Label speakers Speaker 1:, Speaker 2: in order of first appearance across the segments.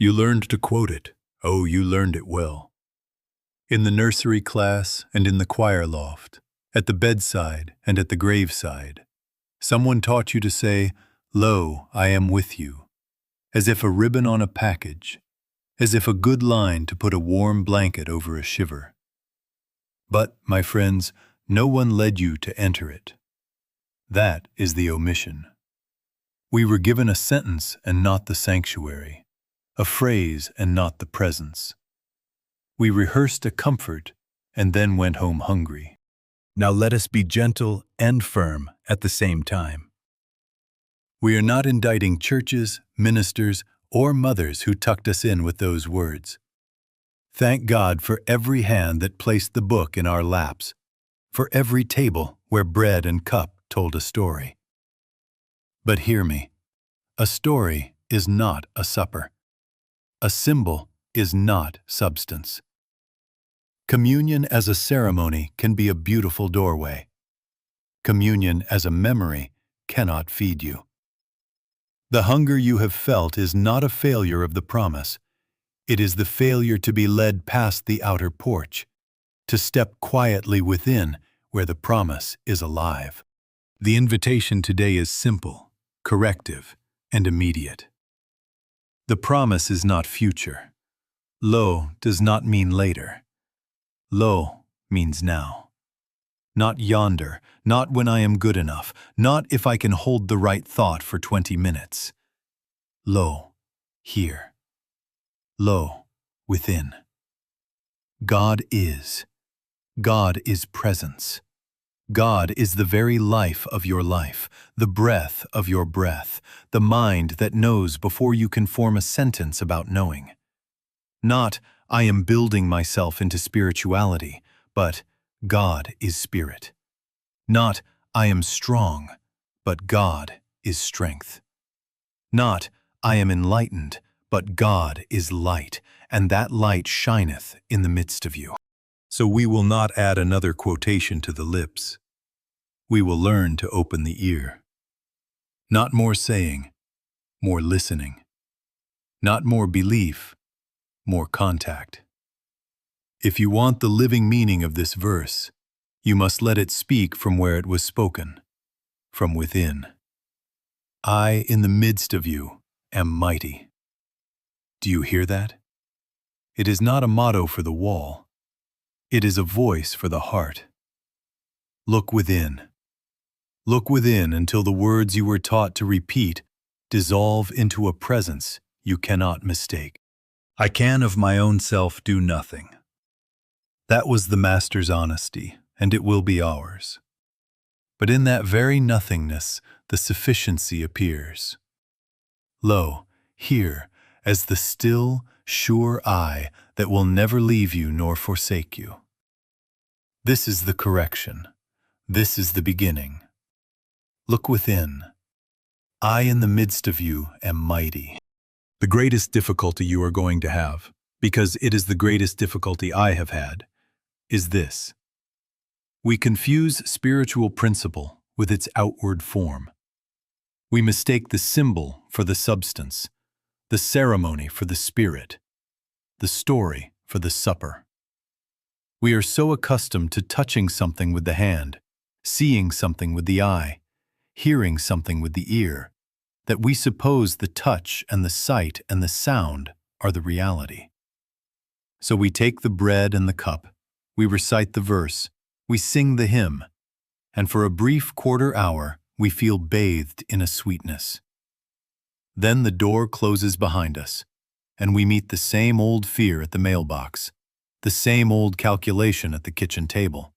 Speaker 1: You learned to quote it. Oh, you learned it well. In the nursery class and in the choir loft, at the bedside and at the graveside, someone taught you to say, "Lo, I am with you," as if a ribbon on a package, as if a good line to put a warm blanket over a shiver. But, my friends, no one led you to enter it. That is the omission. We were given a sentence and not the sanctuary, a phrase and not the presence. We rehearsed a comfort and then went home hungry. Now let us be gentle and firm at the same time. We are not indicting churches, ministers, or mothers who tucked us in with those words. Thank God for every hand that placed the book in our laps, for every table where bread and cup told a story. But hear me, a story is not a supper. A symbol is not substance. Communion as a ceremony can be a beautiful doorway. Communion as a memory cannot feed you. The hunger you have felt is not a failure of the promise. It is the failure to be led past the outer porch, to step quietly within where the promise is alive. The invitation today is simple, corrective, and immediate. The promise is not future. Lo does not mean later. Lo means now. Not yonder, not when I am good enough, not if I can hold the right thought for 20 minutes. Lo, here. Lo, within. God is. God is presence. God is the very life of your life, the breath of your breath, the mind that knows before you can form a sentence about knowing. Not, I am building myself into spirituality, but God is spirit. Not, I am strong, but God is strength. Not, I am enlightened, but God is light, and that light shineth in the midst of you. So we will not add another quotation to the lips. We will learn to open the ear. Not more saying, more listening. Not more belief, more contact. If you want the living meaning of this verse, you must let it speak from where it was spoken, from within. I, in the midst of you, am mighty. Do you hear that? It is not a motto for the wall. It is a voice for the heart. Look within. Look within until the words you were taught to repeat dissolve into a presence you cannot mistake. I can of my own self do nothing. That was the Master's honesty, and it will be ours. But in that very nothingness, the sufficiency appears. Lo, here, as the still, sure I that will never leave you nor forsake you. This is the correction. This is the beginning. Look within. I in the midst of you am mighty. The greatest difficulty you are going to have, because it is the greatest difficulty I have had, is this. We confuse spiritual principle with its outward form. We mistake the symbol for the substance, the ceremony for the spirit, the story for the supper. We are so accustomed to touching something with the hand, seeing something with the eye, hearing something with the ear, that we suppose the touch and the sight and the sound are the reality. So we take the bread and the cup, we recite the verse, we sing the hymn, and for a brief quarter hour we feel bathed in a sweetness. Then the door closes behind us, and we meet the same old fear at the mailbox, the same old calculation at the kitchen table,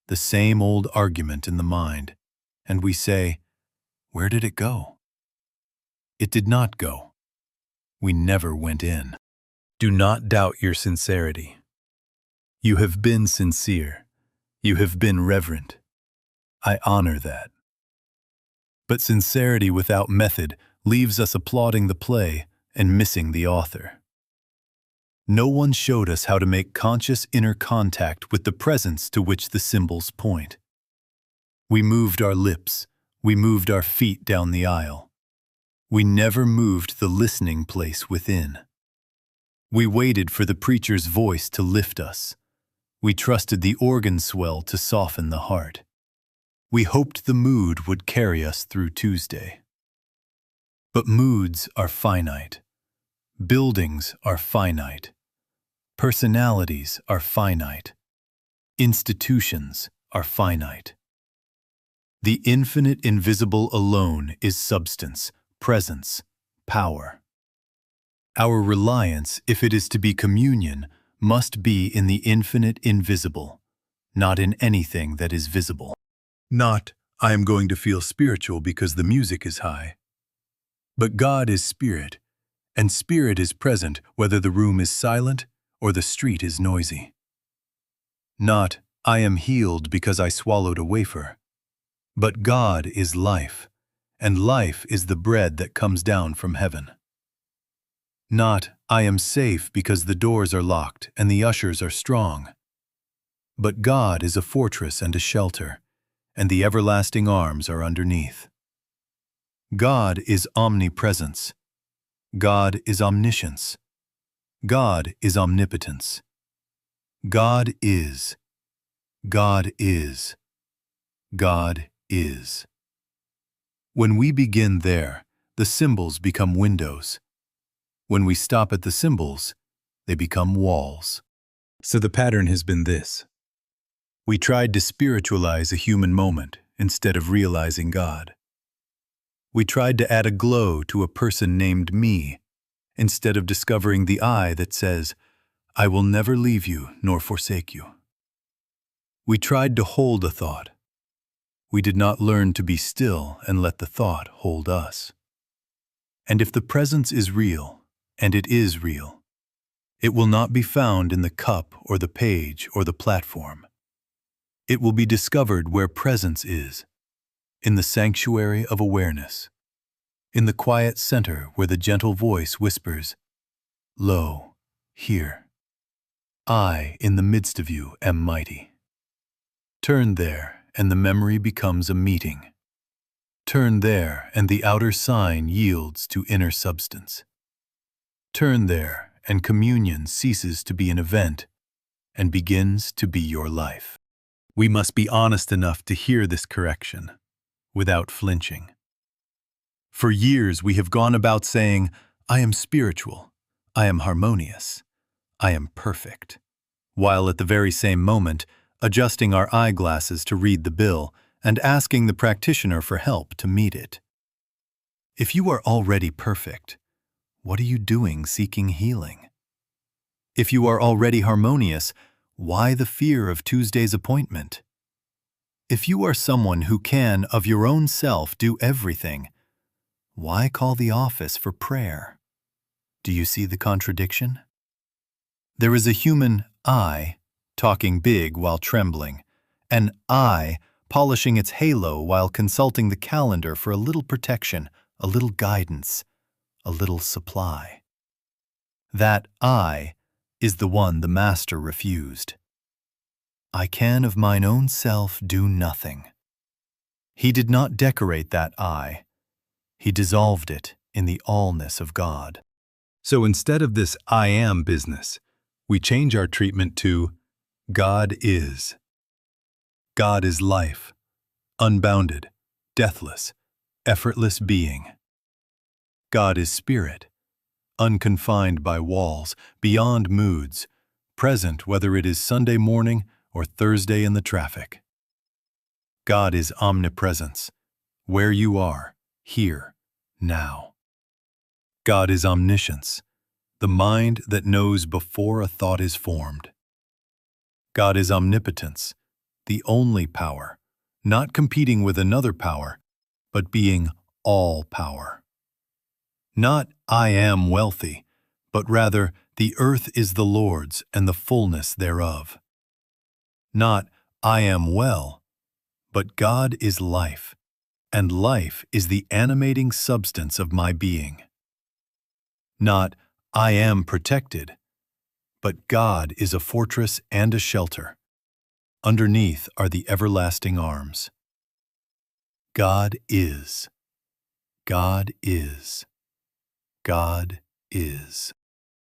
Speaker 1: the same old argument in the mind, and we say, where did it go? It did not go. We never went in. Do not doubt your sincerity. You have been sincere. You have been reverent. I honor that. But sincerity without method leaves us applauding the play and missing the author. No one showed us how to make conscious inner contact with the presence to which the symbols point. We moved our lips, we moved our feet down the aisle. We never moved the listening place within. We waited for the preacher's voice to lift us. We trusted the organ swell to soften the heart. We hoped the mood would carry us through Tuesday. But moods are finite. Buildings are finite. Personalities are finite. Institutions are finite. The infinite invisible alone is substance, presence, power. Our reliance, if it is to be communion, must be in the infinite invisible, not in anything that is visible. Not, I am going to feel spiritual because the music is high. But God is spirit, and spirit is present whether the room is silent or the street is noisy. Not, I am healed because I swallowed a wafer. But God is life, and life is the bread that comes down from heaven. Not, I am safe because the doors are locked and the ushers are strong. But God is a fortress and a shelter, and the everlasting arms are underneath. God is omnipresence. God is omniscience. God is omnipotence. God is. God is. God is. When we begin there, the symbols become windows. When we stop at the symbols, they become walls. So the pattern has been this. We tried to spiritualize a human moment instead of realizing God. We tried to add a glow to a person named me instead of discovering the I that says, I will never leave you nor forsake you. We tried to hold a thought. We did not learn to be still and let the thought hold us. And if the presence is real, and it is real, it will not be found in the cup or the page or the platform. It will be discovered where presence is, in the sanctuary of awareness, in the quiet center where the gentle voice whispers, Lo, here. I, in the midst of you, am mighty. Turn there, and the memory becomes a meeting. Turn there, and the outer sign yields to inner substance. Turn there, and communion ceases to be an event and begins to be your life. We must be honest enough to hear this correction without flinching. For years we have gone about saying, I am spiritual, I am harmonious, I am perfect, while at the very same moment adjusting our eyeglasses to read the bill and asking the practitioner for help to meet it. If you are already perfect, what are you doing seeking healing? If you are already harmonious, why the fear of Tuesday's appointment? If you are someone who can, of your own self, do everything, why call the office for prayer? Do you see the contradiction? There is a human I talking big while trembling, an I polishing its halo while consulting the calendar for a little protection, a little guidance, a little supply. That I is the one the Master refused. I can of mine own self do nothing. He did not decorate that I. He dissolved it in the allness of God. So instead of this I am business, we change our treatment to God is. God is life, unbounded, deathless, effortless being. God is spirit, unconfined by walls, beyond moods, present whether it is Sunday morning or Thursday in the traffic. God is omnipresence, where you are, here, now. God is omniscience, the mind that knows before a thought is formed. God is omnipotence, the only power, not competing with another power, but being all power. Not I am wealthy, but rather the earth is the Lord's and the fullness thereof. Not I am well, but God is life, and life is the animating substance of my being. Not I am protected, but God is a fortress and a shelter. Underneath are the everlasting arms. God is. God is. God is.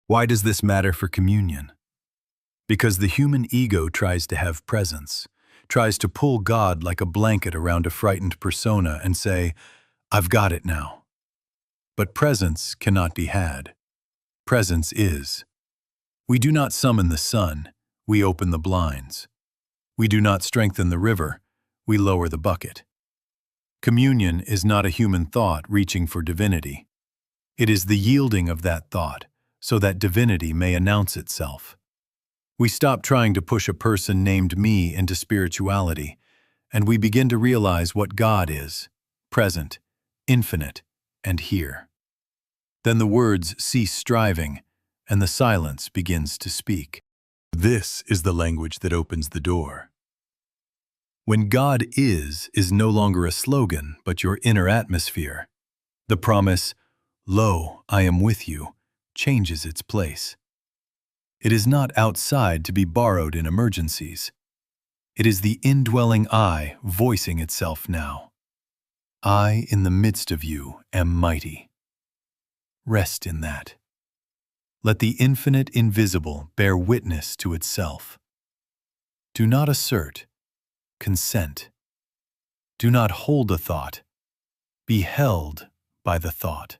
Speaker 1: Why does this matter for communion? Because the human ego tries to have presence, tries to pull God like a blanket around a frightened persona and say, "I've got it now." But presence cannot be had. Presence is. We do not summon the sun, we open the blinds. We do not strengthen the river, we lower the bucket. Communion is not a human thought reaching for divinity. It is the yielding of that thought, so that divinity may announce itself. We stop trying to push a person named me into spirituality, and we begin to realize what God is, present, infinite, and here. Then the words cease striving, and the silence begins to speak. This is the language that opens the door. When God is no longer a slogan, but your inner atmosphere. The promise, "Lo, I am with you," changes its place. It is not outside to be borrowed in emergencies. It is the indwelling I voicing itself now. I in the midst of you am mighty. Rest in that. Let the infinite invisible bear witness to itself. Do not assert, consent. Do not hold a thought, be held by the thought.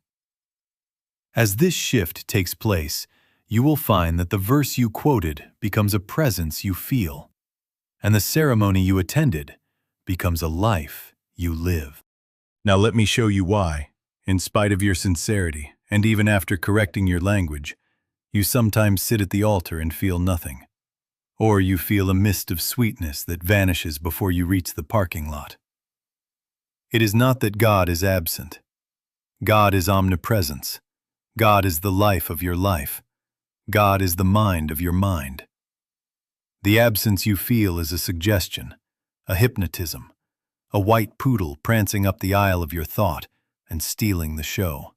Speaker 1: As this shift takes place, you will find that the verse you quoted becomes a presence you feel, and the ceremony you attended becomes a life you live. Now let me show you why, in spite of your sincerity, and even after correcting your language, you sometimes sit at the altar and feel nothing. Or you feel a mist of sweetness that vanishes before you reach the parking lot. It is not that God is absent. God is omnipresence. God is the life of your life. God is the mind of your mind. The absence you feel is a suggestion, a hypnotism, a white poodle prancing up the aisle of your thought and stealing the show.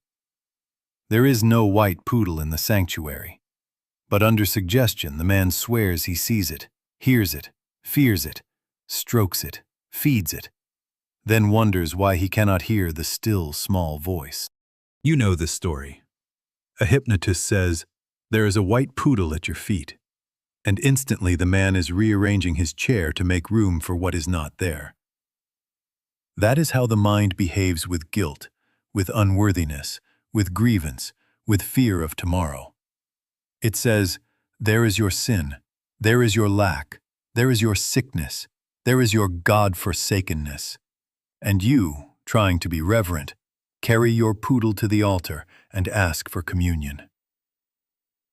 Speaker 1: There is no white poodle in the sanctuary, but under suggestion the man swears he sees it, hears it, fears it, strokes it, feeds it, then wonders why he cannot hear the still small voice. You know this story. A hypnotist says, "There is a white poodle at your feet," and instantly the man is rearranging his chair to make room for what is not there. That is how the mind behaves with guilt, with unworthiness, with grievance, with fear of tomorrow. It says, "There is your sin, there is your lack, there is your sickness, there is your God-forsakenness." And you, trying to be reverent, carry your poodle to the altar and ask for communion.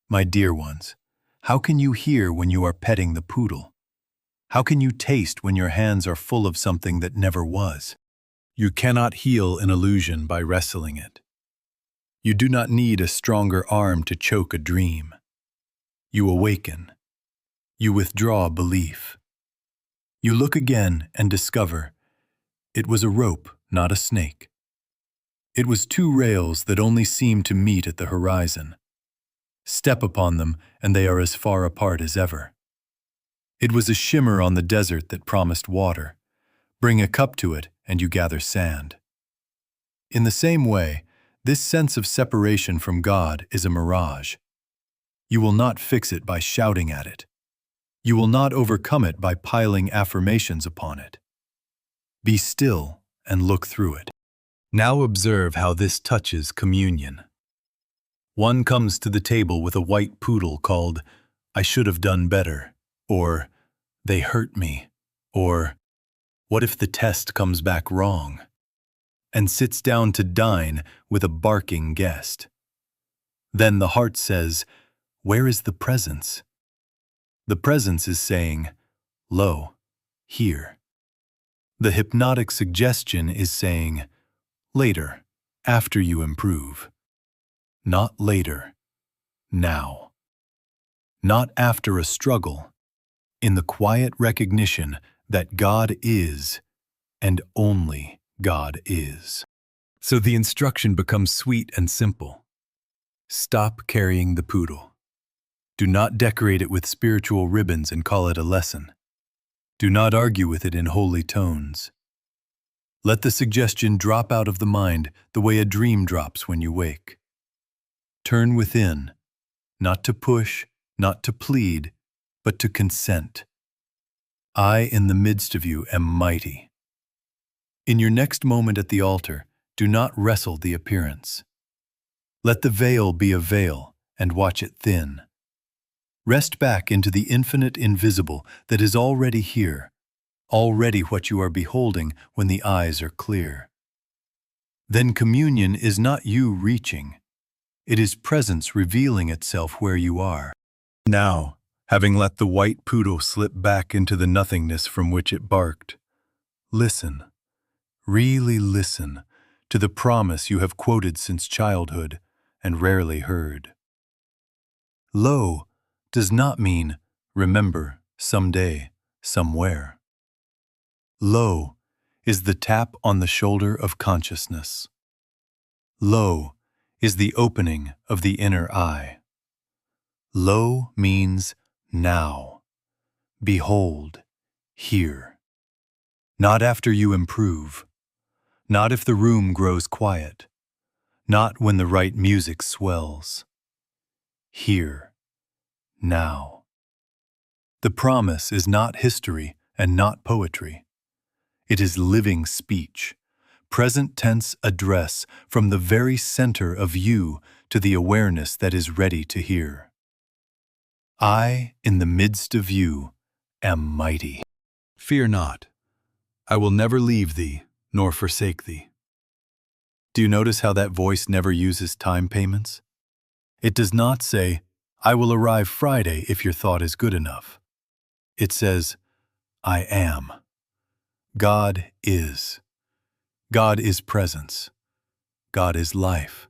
Speaker 1: My dear ones, how can you hear when you are petting the poodle? How can you taste when your hands are full of something that never was? You cannot heal an illusion by wrestling it. You do not need a stronger arm to choke a dream. You awaken. You withdraw belief. You look again and discover it was a rope, not a snake. It was two rails that only seemed to meet at the horizon. Step upon them, and they are as far apart as ever. It was a shimmer on the desert that promised water. Bring a cup to it, and you gather sand. In the same way, this sense of separation from God is a mirage. You will not fix it by shouting at it. You will not overcome it by piling affirmations upon it. Be still and look through it. Now observe how this touches communion. One comes to the table with a white poodle called, "I should have done better," or "They hurt me," or "What if the test comes back wrong?" and sits down to dine with a barking guest. Then the heart says, "Where is the presence?" The presence is saying, "Lo, here." The hypnotic suggestion is saying, "Later, after you improve." Not later, now. Not after a struggle, in the quiet recognition that God is, and only God is. So the instruction becomes sweet and simple. Stop carrying the poodle. Do not decorate it with spiritual ribbons and call it a lesson. Do not argue with it in holy tones. Let the suggestion drop out of the mind the way a dream drops when you wake. Turn within, not to push, not to plead, but to consent. I in the midst of you am mighty. In your next moment at the altar, do not wrestle the appearance. Let the veil be a veil and watch it thin. Rest back into the infinite invisible that is already here, already what you are beholding when the eyes are clear. Then communion is not you reaching. It is presence revealing itself where you are. Now, having let the white poodle slip back into the nothingness from which it barked, listen, really listen to the promise you have quoted since childhood and rarely heard. Lo does not mean remember someday, somewhere. Lo is the tap on the shoulder of consciousness. Lo is the opening of the inner eye. Lo means now. Behold, here. Not after you improve. Not if the room grows quiet. Not when the right music swells. Here. Now. The promise is not history and not poetry. It is living speech, present tense address from the very center of you to the awareness that is ready to hear. I, in the midst of you, am mighty. Fear not. I will never leave thee, nor forsake thee. Do you notice how that voice never uses time payments? It does not say, I will arrive Friday if your thought is good enough. It says, I am. God is. God is presence. God is life.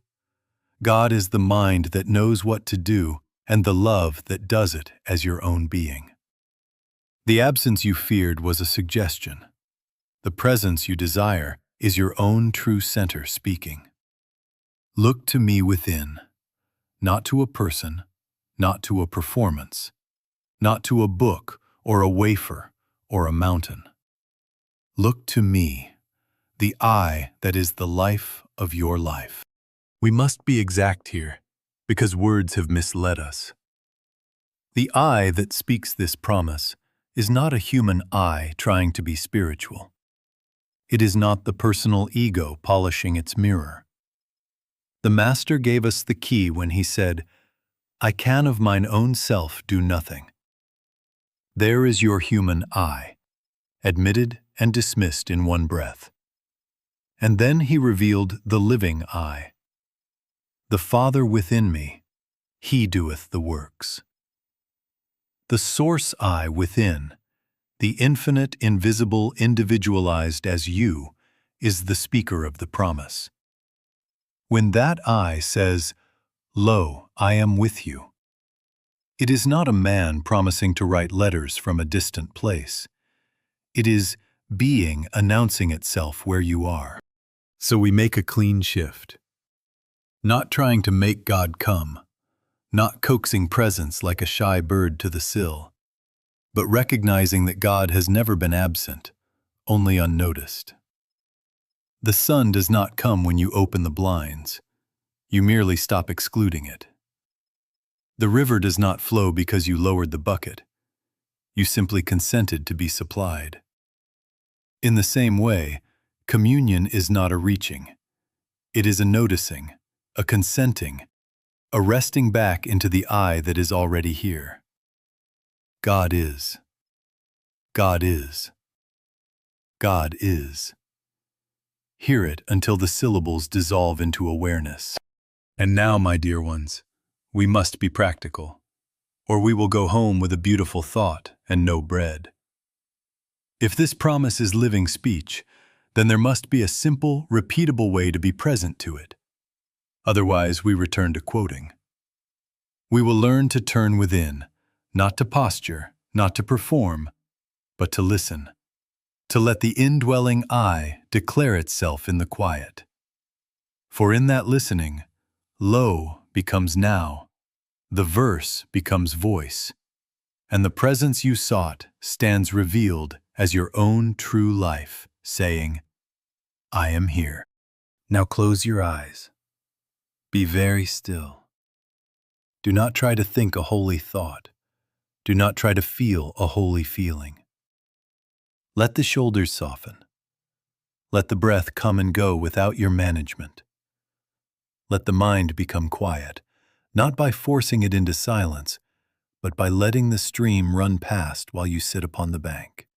Speaker 1: God is the mind that knows what to do and the love that does it as your own being. The absence you feared was a suggestion. The presence you desire is your own true center speaking. Look to me within, not to a person, not to a performance, not to a book or a wafer or a mountain. Look to me, the I that is the life of your life. We must be exact here, because words have misled us. The I that speaks this promise is not a human I trying to be spiritual. It is not the personal ego polishing its mirror. The Master gave us the key when he said, I can of mine own self do nothing. There is your human I, admitted and dismissed in one breath. And then he revealed the living I. The Father within me, he doeth the works. The source I within, the infinite, invisible, individualized as you, is the speaker of the promise. When that I says, Lo, I am with you, it is not a man promising to write letters from a distant place. It is being announcing itself where you are. So we make a clean shift. Not trying to make God come, not coaxing presence like a shy bird to the sill, but recognizing that God has never been absent, only unnoticed. The sun does not come when you open the blinds. You merely stop excluding it. The river does not flow because you lowered the bucket. You simply consented to be supplied. In the same way, communion is not a reaching. It is a noticing, a consenting, a resting back into the I that is already here. God is. God is. God is. Hear it until the syllables dissolve into awareness. And now, my dear ones, we must be practical, or we will go home with a beautiful thought and no bread. If this promise is living speech, then there must be a simple, repeatable way to be present to it. Otherwise, we return to quoting. We will learn to turn within, not to posture, not to perform, but to listen, to let the indwelling I declare itself in the quiet. For in that listening, lo becomes now, the verse becomes voice, and the presence you sought stands revealed as your own true life, saying, I am here. Now close your eyes. Be very still. Do not try to think a holy thought. Do not try to feel a holy feeling. Let the shoulders soften. Let the breath come and go without your management. Let the mind become quiet, not by forcing it into silence, but by letting the stream run past while you sit upon the bank.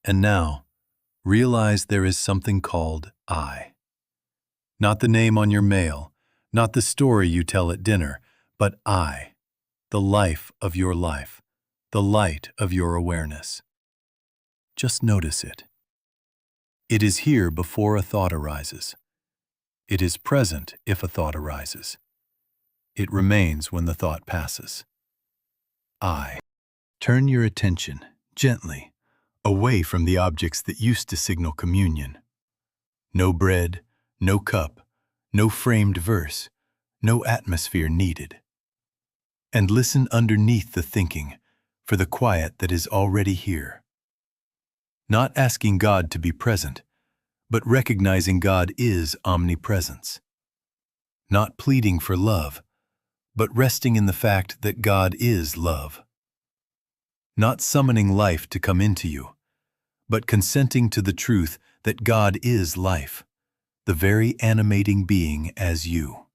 Speaker 1: And now, realize there is something called I. Not the name on your mail, not the story you tell at dinner, but I, the life of your life, the light of your awareness. Just notice it. It is here before a thought arises. It is present if a thought arises. It remains when the thought passes. I. Turn your attention, gently, away from the objects that used to signal communion. No bread, no cup, no framed verse, no atmosphere needed. And listen underneath the thinking for the quiet that is already here. Not asking God to be present, but recognizing God is omnipresence. Not pleading for love, but resting in the fact that God is love. Not summoning life to come into you, but consenting to the truth that God is life, the very animating being as you.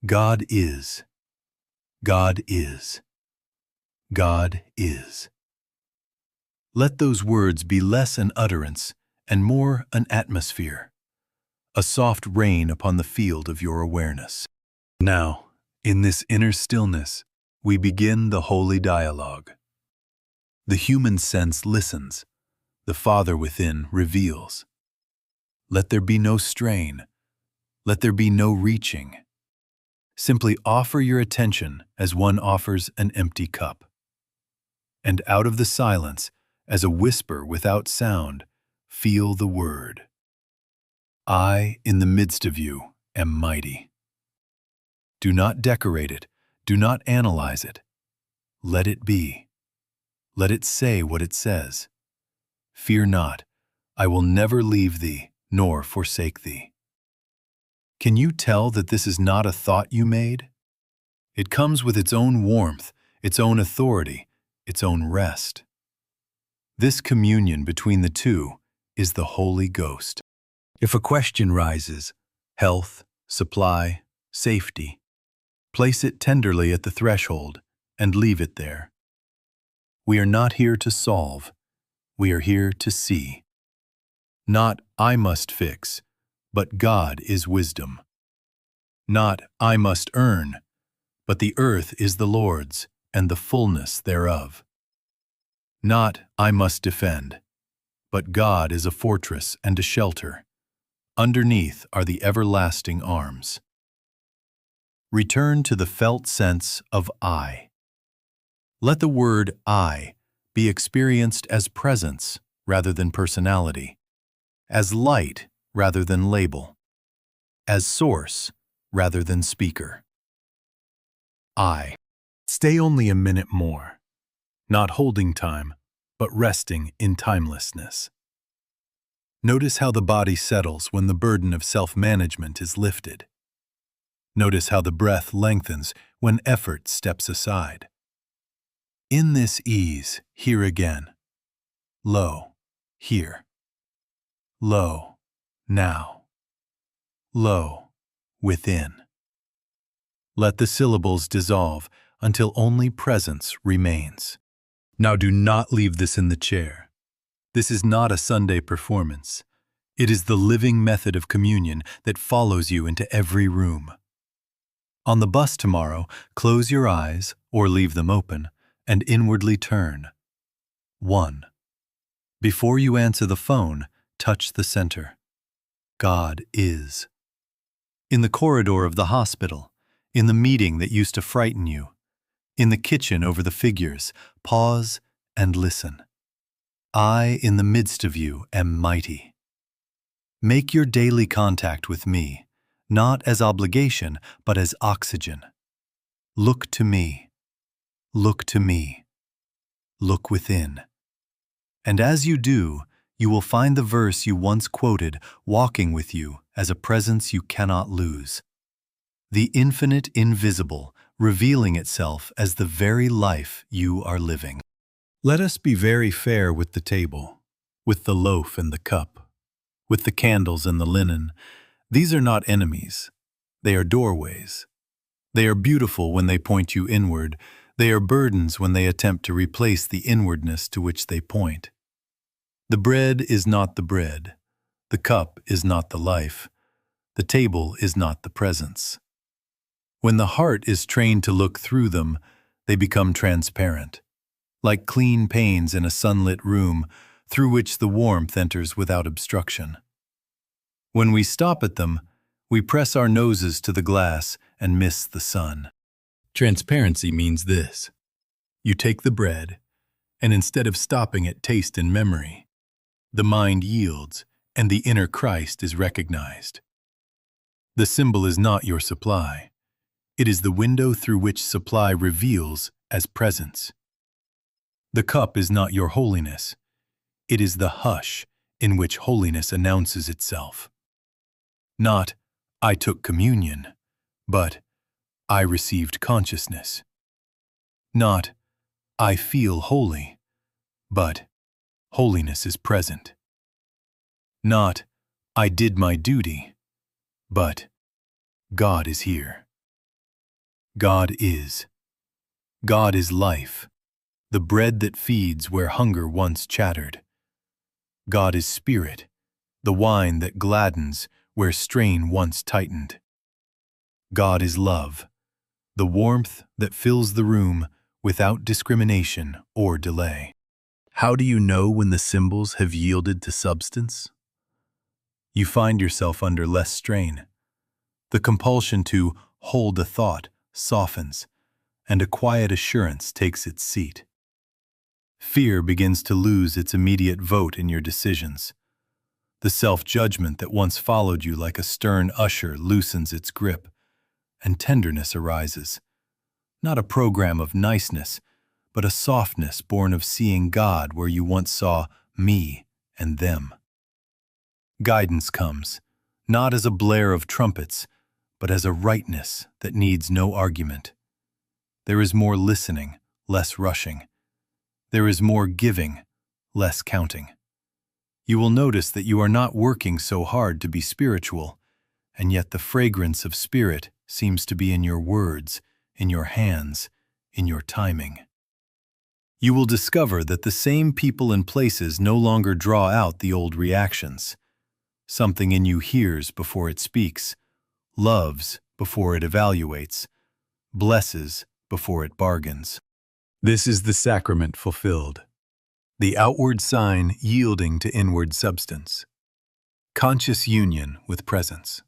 Speaker 1: God is. God is. God is. Let those words be less an utterance and more an atmosphere, a soft rain upon the field of your awareness. Now, in this inner stillness, we begin the holy dialogue. The human sense listens. The Father within reveals. Let there be no strain. Let there be no reaching. Simply offer your attention as one offers an empty cup. And out of the silence, as a whisper without sound, feel the word. I, in the midst of you, am mighty. Do not decorate it. Do not analyze it. Let it be. Let it say what it says. Fear not, I will never leave thee, nor forsake thee. Can you tell that this is not a thought you made? It comes with its own warmth, its own authority, its own rest. This communion between the two is the Holy Ghost. If a question rises, health, supply, safety, place it tenderly at the threshold and leave it there. We are not here to solve. We are here to see. Not I must fix, but God is wisdom. Not I must earn, but the earth is the Lord's and the fullness thereof. Not I must defend, but God is a fortress and a shelter. Underneath are the everlasting arms. Return to the felt sense of I. Let the word I be experienced as presence rather than personality, as light rather than label, as source rather than speaker. I. Stay only a minute more, not holding time, but resting in timelessness. Notice how the body settles when the burden of self-management is lifted. Notice how the breath lengthens when effort steps aside. In this ease, here again. Lo, here. Lo, now. Lo, within. Let the syllables dissolve until only presence remains. Now do not leave this in the chair. This is not a Sunday performance. It is the living method of communion that follows you into every room. On the bus tomorrow, close your eyes or leave them open and inwardly turn. 1. Before you answer the phone, touch the center. God is. In the corridor of the hospital, in the meeting that used to frighten you, in the kitchen over the figures, pause and listen. I, in the midst of you, am mighty. Make your daily contact with me, not as obligation, but as oxygen. Look to me. Look to me. Look within. And as you do, you will find the verse you once quoted walking with you as a presence you cannot lose. the infinite invisible, revealing itself as the very life you are living. Let us be very fair with the table, with the loaf and the cup, with the candles and the linen. These are not enemies. They are doorways. They are beautiful when they point you inward. They are burdens when they attempt to replace the inwardness to which they point. The bread is not the bread. The cup is not the life. The table is not the presence. When the heart is trained to look through them, they become transparent, like clean panes in a sunlit room through which the warmth enters without obstruction. When we stop at them, we press our noses to the glass and miss the sun. Transparency means this. You take the bread, and instead of stopping at taste and memory, the mind yields and the inner Christ is recognized. The symbol is not your supply. It is the window through which supply reveals as presence. The cup is not your holiness. It is the hush in which holiness announces itself. Not, I took communion, but I received consciousness. Not, I feel holy, but holiness is present. Not, I did my duty, but God is here. God is. God is life, the bread that feeds where hunger once chattered. God is spirit, the wine that gladdens where strain once tightened. God is love, the warmth that fills the room without discrimination or delay. How do you know when the symbols have yielded to substance? You find yourself under less strain. The compulsion to hold a thought softens, and a quiet assurance takes its seat. Fear begins to lose its immediate vote in your decisions. The self-judgment that once followed you like a stern usher loosens its grip, and tenderness arises. Not a program of niceness, but a softness born of seeing God where you once saw me and them. Guidance comes, not as a blare of trumpets, but as a rightness that needs no argument. There is more listening, less rushing. There is more giving, less counting. You will notice that you are not working so hard to be spiritual, and yet the fragrance of spirit seems to be in your words, in your hands, in your timing. You will discover that the same people and places no longer draw out the old reactions. Something in you hears before it speaks, loves before it evaluates, blesses before it bargains. This is the sacrament fulfilled, the outward sign yielding to inward substance. Conscious union with presence.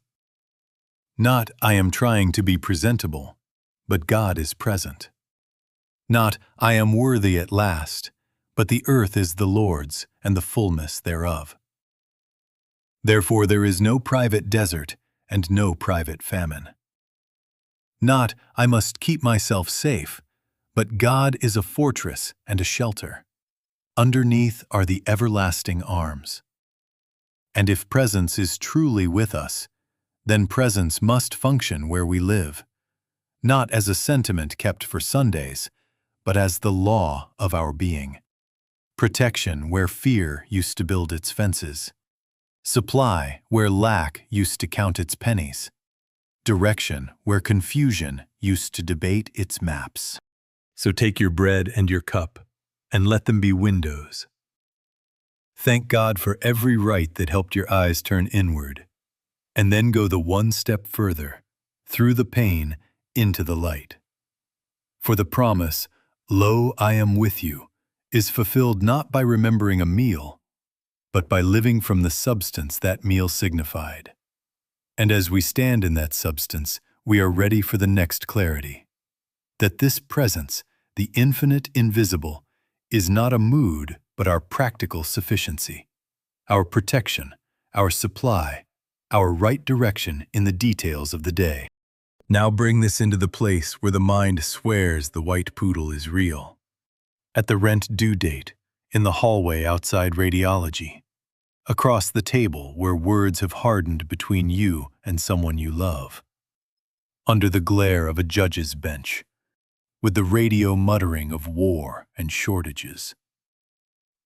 Speaker 1: Not, I am trying to be presentable, but God is present. Not, I am worthy at last, but the earth is the Lord's and the fullness thereof. Therefore there is no private desert and no private famine. Not, I must keep myself safe, but God is a fortress and a shelter. Underneath are the everlasting arms. And if presence is truly with us, then presence must function where we live, not as a sentiment kept for Sundays, but as the law of our being. Protection where fear used to build its fences. Supply where lack used to count its pennies. Direction where confusion used to debate its maps. So take your bread and your cup, and let them be windows. Thank God for every rite that helped your eyes turn inward, and then go the one step further, through the pain, into the light. For the promise, "Lo, I am with you," is fulfilled not by remembering a meal, but by living from the substance that meal signified. And as we stand in that substance, we are ready for the next clarity. That this presence, the infinite invisible, is not a mood, but our practical sufficiency, our protection, our supply, our right direction in the details of the day. Now bring this into the place where the mind swears the white poodle is real. At the rent due date, in the hallway outside radiology, across the table where words have hardened between you and someone you love. under the glare of a judge's bench, with the radio muttering of war and shortages.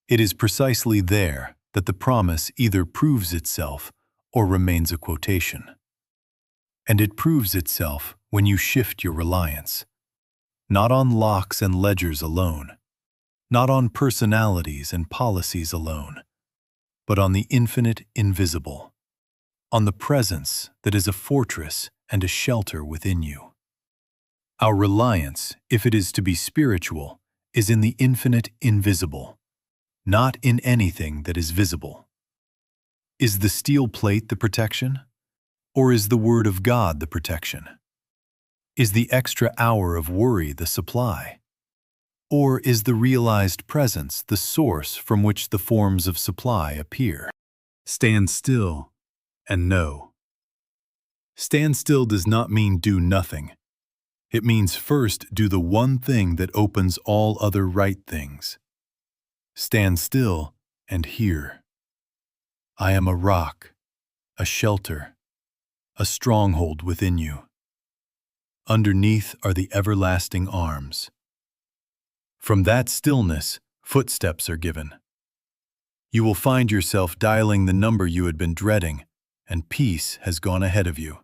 Speaker 1: It is precisely there that the promise either proves itself or remains a quotation. And it proves itself when you shift your reliance, not on locks and ledgers alone, not on personalities and policies alone, but on the infinite invisible, on the presence that is a fortress and a shelter within you. Our reliance, if it is to be spiritual, is in the infinite invisible, not in anything that is visible. Is the steel plate the protection? Or is the Word of God the protection? Is the extra hour of worry the supply? Or is the realized presence the source from which the forms of supply appear? Stand still and know. Stand still does not mean do nothing. It means first do the one thing that opens all other right things. Stand still and hear. I am a rock, a shelter, a stronghold within you. Underneath are the everlasting arms. From that stillness, footsteps are given. You will find yourself dialing the number you had been dreading, and peace has gone ahead of you.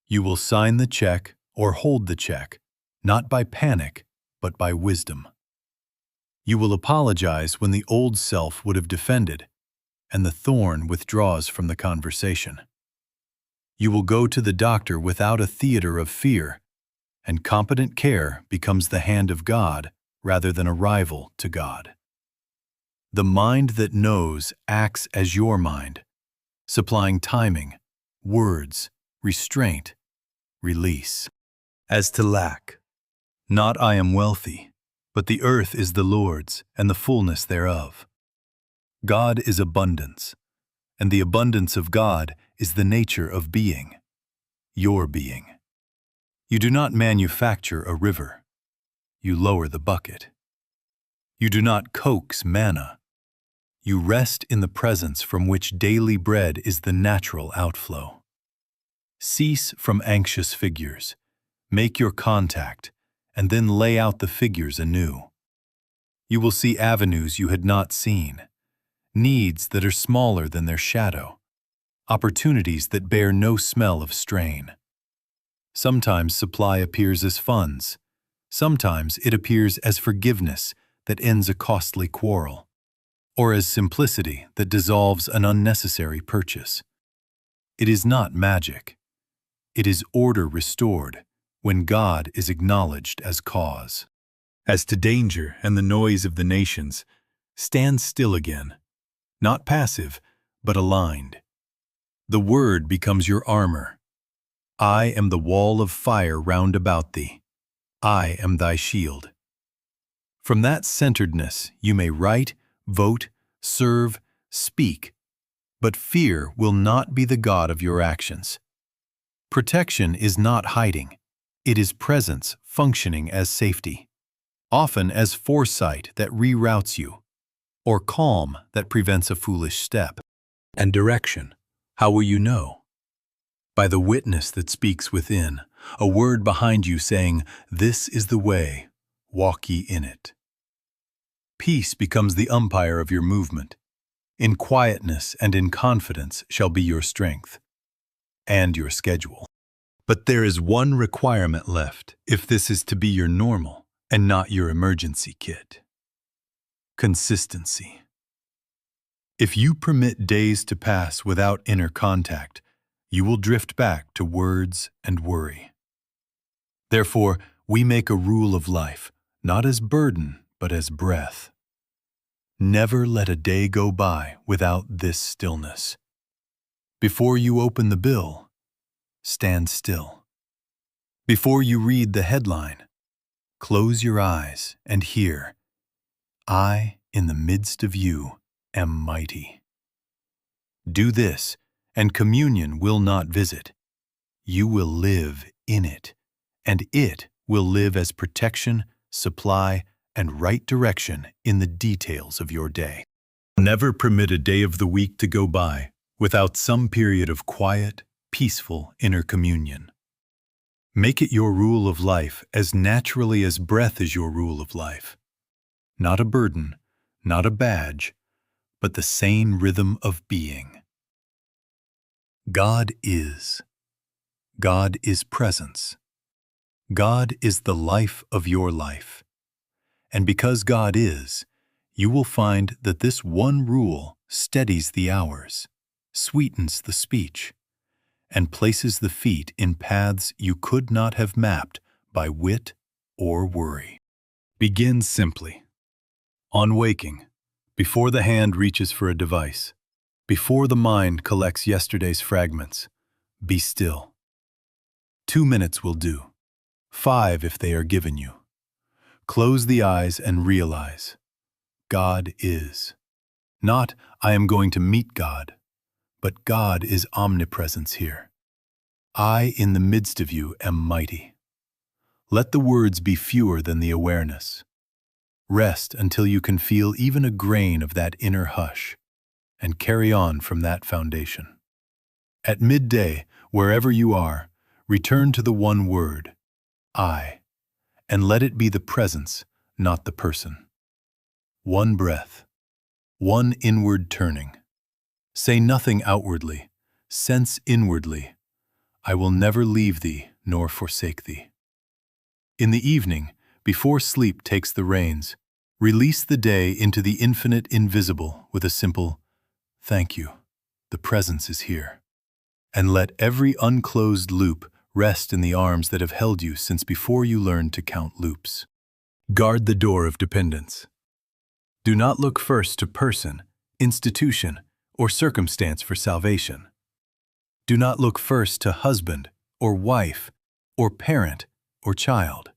Speaker 1: You will sign the check or hold the check, not by panic, but by wisdom. You will apologize when the old self would have defended, and the thorn withdraws from the conversation. You will go to the doctor without a theater of fear, and competent care becomes the hand of God rather than a rival to God. The mind that knows acts as your mind, supplying timing, words, restraint, release. As to lack, not I am wealthy, but the earth is the Lord's and the fullness thereof. God is abundance, and the abundance of God is the nature of being, your being. You do not manufacture a river. You lower the bucket. You do not coax manna. You rest in the presence from which daily bread is the natural outflow. Cease from anxious figures. Make your contact, and then lay out the figures anew. You will see avenues you had not seen, needs that are smaller than their shadow, opportunities that bear no smell of strain. Sometimes supply appears as funds. Sometimes it appears as forgiveness that ends a costly quarrel, or as simplicity that dissolves an unnecessary purchase. It is not magic. It is order restored when God is acknowledged as cause. As to danger and the noise of the nations, stand still again, not passive, but aligned. The word becomes your armor. I am the wall of fire round about thee. I am thy shield. From that centeredness you may write, vote, serve, speak, but fear will not be the god of your actions. Protection is not hiding. It is presence functioning as safety, often as foresight that reroutes you, or calm that prevents a foolish step. And direction, how will you know? By the witness that speaks within, a word behind you saying, "This is the way, walk ye in it." Peace becomes the umpire of your movement. In quietness and in confidence shall be your strength and your schedule. But there is one requirement left if this is to be your normal and not your emergency kit. Consistency. If you permit days to pass without inner contact, you will drift back to words and worry. Therefore, we make a rule of life, not as burden, but as breath. Never let a day go by without this stillness. Before you open the bill, stand still. Before you read the headline, close your eyes and hear, I, in the midst of you, am mighty. Do this, and communion will not visit. You will live in it, and it will live as protection, supply, and right direction in the details of your day. Never permit a day of the week to go by without some period of quiet, peaceful inner communion. Make it your rule of life as naturally as breath is your rule of life. Not a burden, not a badge, but the sane rhythm of being. God is. God is presence. God is the life of your life. And because God is, you will find that this one rule steadies the hours, sweetens the speech, and places the feet in paths you could not have mapped by wit or worry. Begin simply. On waking, before the hand reaches for a device, before the mind collects yesterday's fragments, be still. 2 minutes will do. 5 if they are given you. Close the eyes and realize, God is. Not, I am going to meet God, but God is omnipresence here. I in the midst of you am mighty. Let the words be fewer than the awareness. Rest until you can feel even a grain of that inner hush, and carry on from that foundation. At midday, wherever you are, return to the one word, I, and let it be the presence, not the person. One breath, one inward turning. Say nothing outwardly, sense inwardly, I will never leave thee nor forsake thee. In the evening, before sleep takes the reins, release the day into the infinite invisible with a simple, thank you, the presence is here. And let every unclosed loop rest in the arms that have held you since before you learned to count loops. Guard the door of dependence. Do not look first to person, institution, or circumstance for salvation. Do not look first to husband, or wife, or parent, or child.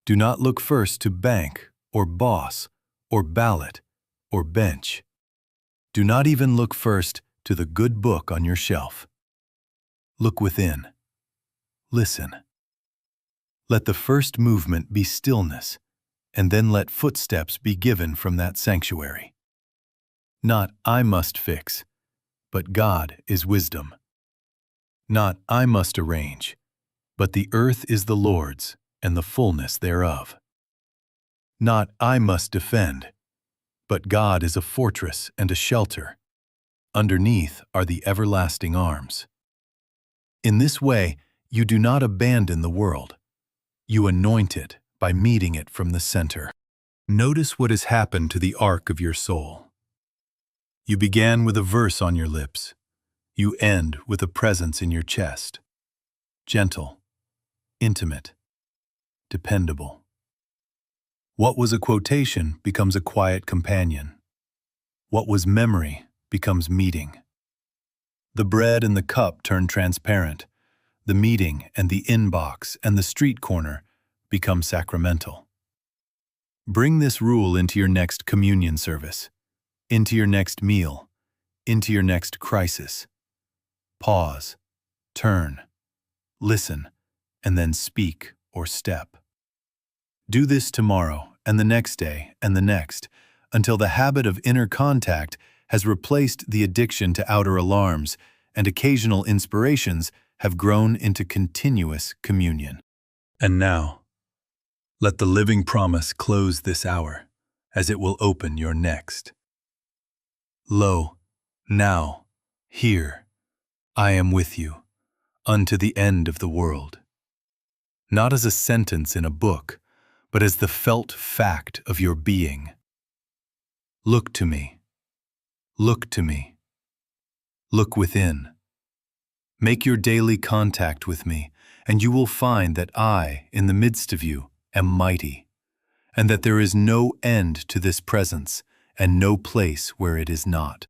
Speaker 1: Do not look first to bank, or boss, or ballot, or bench. Do not even look first to the good book on your shelf. Look within. Listen. Let the first movement be stillness, and then let footsteps be given from that sanctuary. Not I must fix, but God is wisdom. Not I must arrange, but the earth is the Lord's and the fullness thereof. Not I must defend, but God is a fortress and a shelter. Underneath are the everlasting arms. In this way, you do not abandon the world. You anoint it by meeting it from the center. Notice what has happened to the arc of your soul. You began with a verse on your lips. You end with a presence in your chest. Gentle, intimate, dependable. What was a quotation becomes a quiet companion. What was memory becomes meeting. The bread and the cup turn transparent. The meeting and the inbox and the street corner become sacramental. Bring this rule into your next communion service, into your next meal, into your next crisis. Pause, turn, listen, and then speak or step. Do this tomorrow and the next day and the next, until the habit of inner contact has replaced the addiction to outer alarms, and occasional inspirations have grown into continuous communion. And now, let the living promise close this hour, as it will open your next. Lo, now, here, I am with you, unto the end of the world. Not as a sentence in a book, but as the felt fact of your being. Look to me. Look to me. Look within. Make your daily contact with me, and you will find that I, in the midst of you, am mighty, and that there is no end to this presence, and no place where it is not.